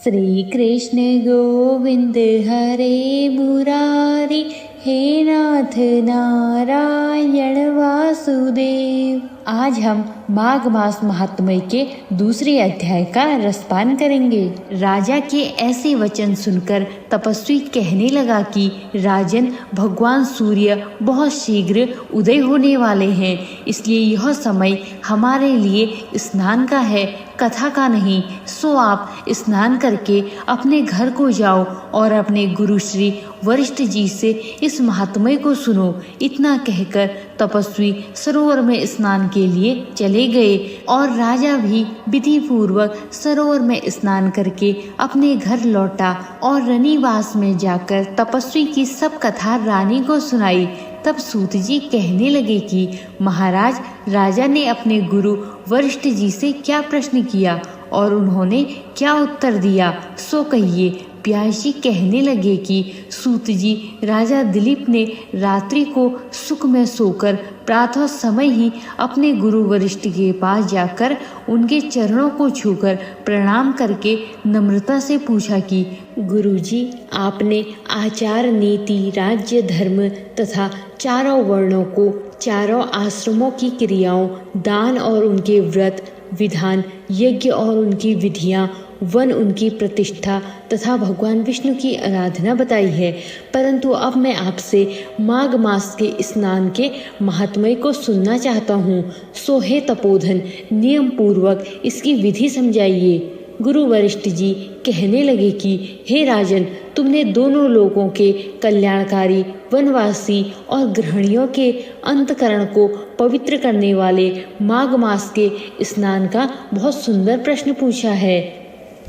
श्री कृष्ण गोविंद हरे मुरारी, हे नाथ नारायण वासुदेव। आज हम माघ मास महात्म्य के दूसरे अध्याय का रसपान करेंगे। राजा के ऐसे वचन सुनकर तपस्वी कहने लगा कि राजन, भगवान सूर्य बहुत शीघ्र उदय होने वाले हैं, इसलिए यह समय हमारे लिए स्नान का है, कथा का नहीं। सो आप स्नान करके अपने घर को जाओ और अपने गुरु श्री वरिष्ठ जी से इस महात्म्य को सुनो। इतना कहकर तपस्वी सरोवर में स्नान के लिए चले गए और राजा भी विधि पूर्वक सरोवर में स्नान करके अपने घर लौटा और रनिवास में जाकर तपस्वी की सब कथा रानी को सुनाई। तब सूत जी कहने लगे कि महाराज, राजा ने अपने गुरु वरिष्ठ जी से क्या प्रश्न किया और उन्होंने क्या उत्तर दिया, सो कहिए। व्यास जी कहने लगे कि सूत जी, राजा दिलीप ने रात्रि को सुख में सोकर प्रातः समय ही अपने गुरु वरिष्ठ के पास जाकर उनके चरणों को छूकर प्रणाम करके नम्रता से पूछा कि गुरुजी, आपने आचार, नीति, राज्य, धर्म तथा चारों वर्णों को, चारों आश्रमों की क्रियाओं, दान और उनके व्रत विधान, यज्ञ और उनकी विधियां, वन उनकी प्रतिष्ठा तथा भगवान विष्णु की आराधना बताई है। परंतु अब मैं आपसे माघ मास के स्नान के महात्म्य को सुनना चाहता हूँ। सो हे तपोधन, नियम पूर्वक इसकी विधि समझाइए। गुरु वरिष्ठ जी कहने लगे कि हे राजन, तुमने दोनों लोगों के कल्याणकारी, वनवासी और गृहिणियों के अंतकरण को पवित्र करने वाले माघ मास के स्नान का बहुत सुंदर प्रश्न पूछा है।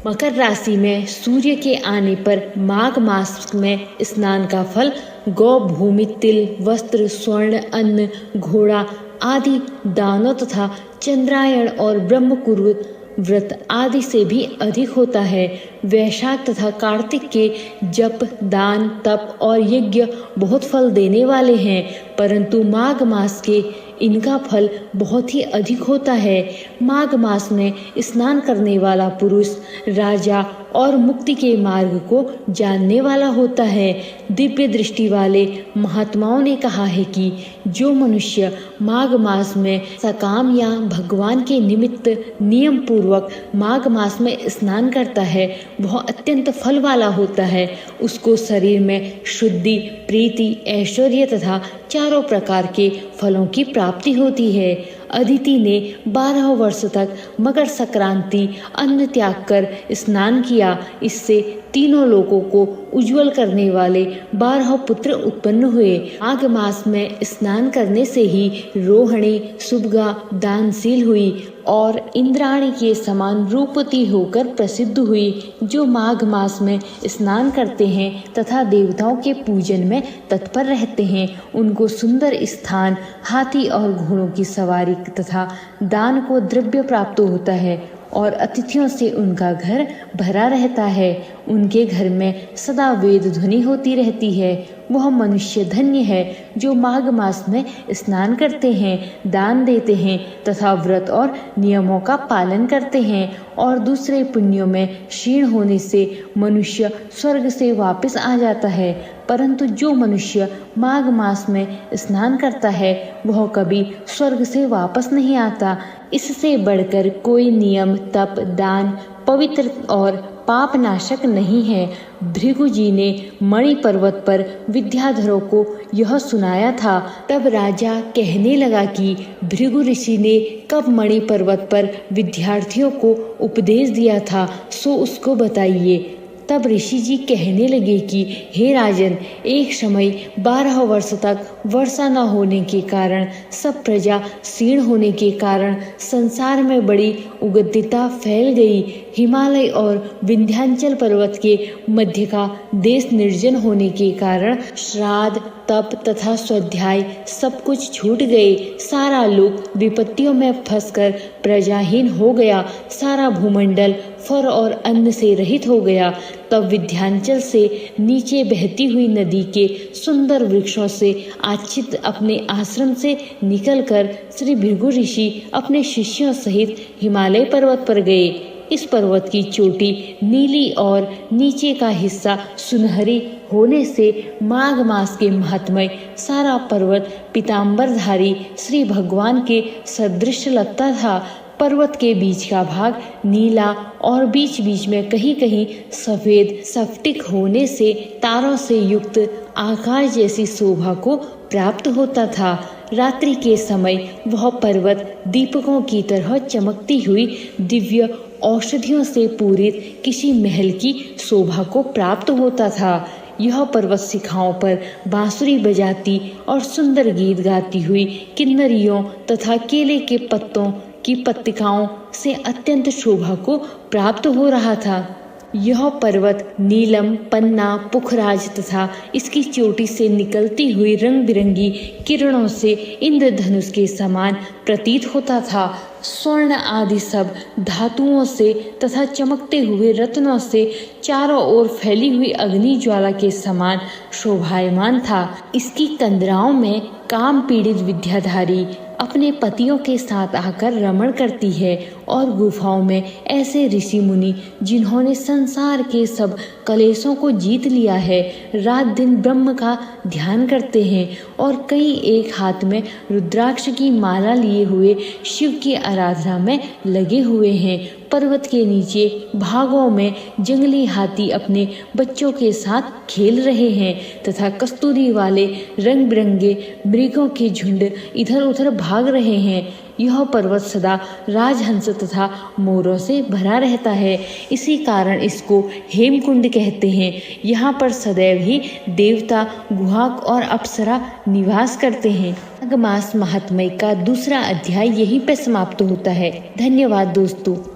मकर राशि में सूर्य के आने पर माघ मास में स्नान का फल गौ, भूमि, तिल, वस्त्र, स्वर्ण, अन्न, घोड़ा आदि दानों तथा चंद्रायण और ब्रह्मकुर्व व्रत आदि से भी अधिक होता है। वैशाख तथा कार्तिक के जप, दान, तप और यज्ञ बहुत फल देने वाले हैं, परंतु माघ मास के इनका फल बहुत ही अधिक होता है। माघ मास में स्नान करने वाला पुरुष राजा और मुक्ति के मार्ग को जानने वाला होता है। दिव्य दृष्टि वाले महात्माओं ने कहा है कि जो मनुष्य माघ मास में सकाम या भगवान के निमित्त नियम पूर्वक माघ मास में स्नान करता है, वह अत्यंत फल वाला होता है। उसको शरीर में शुद्धि, प्रीति, ऐश्वर्य तथा चारों प्रकार के फलों की प्राप्ति होती है। अदिति ने 12 वर्ष तक मकर संक्रांति अन्न त्याग कर स्नान किया। इससे तीनों लोगों को उज्जवल करने वाले 12 पुत्र उत्पन्न हुए। माघ मास में स्नान करने से ही रोहिणी, सुभगा दानशील हुई और इंद्राणी के समान रूपवती होकर प्रसिद्ध हुई। जो माघ मास में स्नान करते हैं तथा देवताओं के पूजन में तत्पर रहते हैं, उनको सुंदर स्थान, हाथी और घोड़ों की सवारी तथा दान को द्रव्य प्राप्त होता है और अतिथियों से उनका घर भरा रहता है। उनके घर में सदा वेद ध्वनि होती रहती है। वह मनुष्य धन्य है जो माघ मास में स्नान करते हैं, दान देते हैं तथा व्रत और नियमों का पालन करते हैं और दूसरे पुण्यों में क्षीण होने से मनुष्य स्वर्ग से वापस आ जाता है। परंतु जो मनुष्य माघ मास में स्नान करता है, वह कभी स्वर्ग से वापस नहीं आता। इससे बढ़कर कोई नियम, तप, दान पवित्र और पाप नाशक नहीं है। भृगु जी ने मणि पर्वत पर विद्याधरों को यह सुनाया था। तब राजा कहने लगा कि भृगु ऋषि ने कब मणि पर्वत पर विद्यार्थियों को उपदेश दिया था, सो उसको बताइए। तब ऋषि जी कहने लगे कि हे राजन, एक समय 12 वर्ष तक वर्षा न होने के कारण, सब प्रजा क्षीण होने के कारण संसार में बड़ी उग्रता फैल गई। हिमालय और विंध्याचल पर्वत के मध्य का देश निर्जन होने के कारण श्राद्ध, तप तथा स्वाध्याय सब कुछ छूट गए। सारा लोक विपत्तियों में फंसकर प्रजाहीन हो गया। सारा भूमंडल फर और अन्न से रहित हो गया। तब विंध्याचल से नीचे बहती हुई नदी के सुंदर वृक्षों से आच्छित अपने आश्रम से निकलकर श्री भृगु ऋषि अपने शिष्यों सहित हिमालय पर्वत पर गए। इस पर्वत की चोटी नीली और नीचे का हिस्सा सुनहरी होने से माघ मास के महात्मय सारा पर्वत पीताम्बरधारी श्री भगवान के सदृश लगता था। पर्वत के बीच का भाग नीला और बीच बीच में कहीं कहीं सफेद स्फटिक होने से तारों से युक्त आकाश जैसी शोभा को प्राप्त होता था। रात्रि के समय वह पर्वत दीपकों की तरह चमकती हुई दिव्य औषधियों से पूरित किसी महल की शोभा को प्राप्त होता था। यह पर्वत शिखाओं पर बांसुरी बजाती और सुंदर गीत गाती हुई किन्नरियों तथा केले के पत्तों की पत्रिकाओं से अत्यंत शोभा को प्राप्त हो रहा था। यह पर्वत नीलम, पन्ना, पुखराज तथा इसकी चोटी से निकलती हुई रंग बिरंगी किरणों से इंद्रधनुष के समान प्रतीत होता था। स्वर्ण आदि सब धातुओं से तथा चमकते हुए रत्नों से चारों ओर फैली हुई अग्नि ज्वाला के समान शोभायमान था। इसकी कंदराओं में काम पीड़ित विद्याधारी अपने पतियों के साथ आकर रमण करती है और गुफाओं में ऐसे ऋषि मुनि जिन्होंने संसार के सब कलेशों को जीत लिया है, रात दिन ब्रह्म का ध्यान करते हैं और कई एक हाथ में रुद्राक्ष की माला लिए हुए शिव की आराधना में लगे हुए हैं। पर्वत के नीचे भागों में जंगली हाथी अपने बच्चों के साथ खेल रहे हैं तथा कस्तूरी वाले रंग बिरंगे मृगों के झुंड इधर उधर भाग रहे हैं। यह पर्वत सदा राजहंस तथा मोरों से भरा रहता है, इसी कारण इसको हेमकुंड कहते हैं। यहाँ पर सदैव ही देवता, गुहाक और अप्सरा निवास करते हैं। माघ मास महात्म्य का दूसरा अध्याय यहीं पर समाप्त होता है। धन्यवाद दोस्तों।